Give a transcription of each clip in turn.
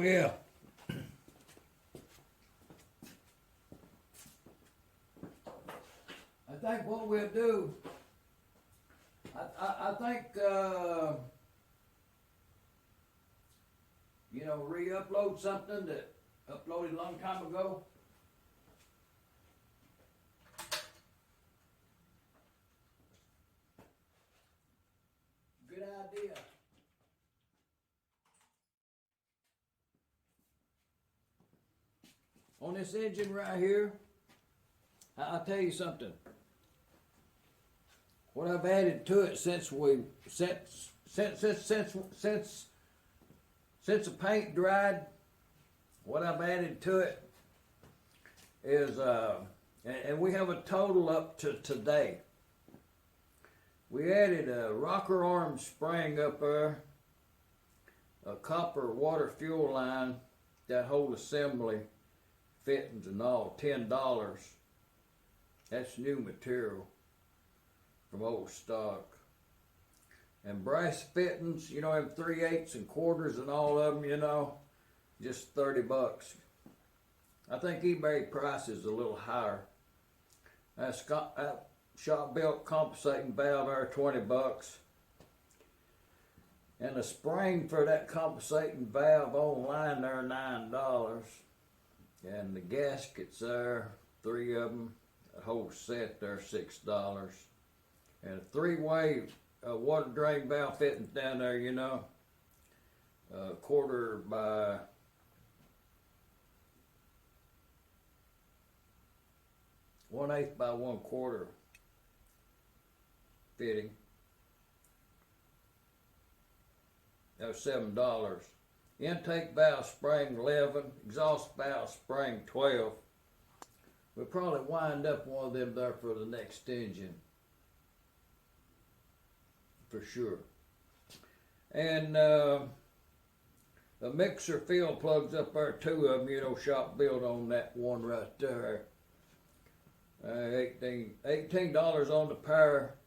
yeah. I think what we'll do, I think, you know, re-upload something that uploaded a long time ago. Good idea. On this engine right here, I'll tell you something. What I've added to it since the paint dried, what I've added to it is, and we have a total up to today. We added a rocker arm spring up there, a copper water fuel line, that whole assembly, fittings and all, $10. That's new material from old stock. And brass fittings, you know, them 3/8 and quarters and all of them, you know, just $30. I think eBay price is a little higher. That shop built compensating valve there, $20. And the spring for that compensating valve online there, $9. And the gaskets there, 3 of them, a whole set there, $6. And a 3-way water drain valve fittings down there, you know, quarter by 1/8 by 1/4 fitting. That was $7. Intake valve spring 11, exhaust valve spring 12. We'll probably wind up one of them there for the next engine, for sure. And a mixer field plugs up there, 2 of them, you know, shop built on that one right there. $18 on the pair,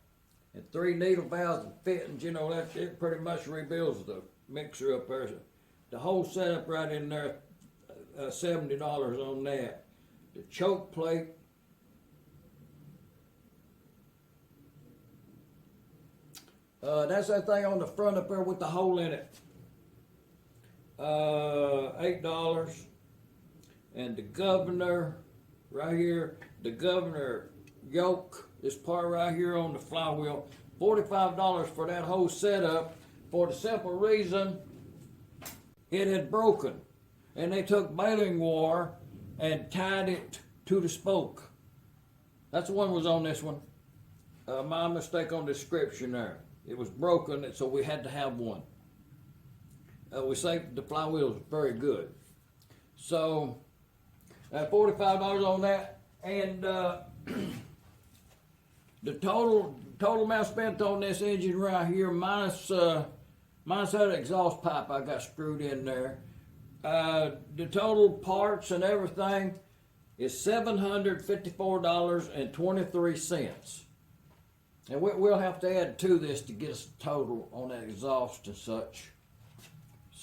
and 3 needle valves and fittings, you know, that it pretty much rebuilds the mixer up there. The whole setup right in there, $70 on that. The choke plate, that's that thing on the front up there with the hole in it. $8. And the governor right here, the governor yoke, this part right here on the flywheel, $45 for that whole setup, for the simple reason it had broken. And they took baling wire and tied it to the spoke. That's the one was on this one. My mistake on the description there. It was broken, so we had to have one. We saved the flywheel is very good. So, $45 on that, and the total amount spent on this engine right here, minus that exhaust pipe I got screwed in there. The total parts and everything is $754.23. And we'll have to add to this to get us a total on that exhaust and such.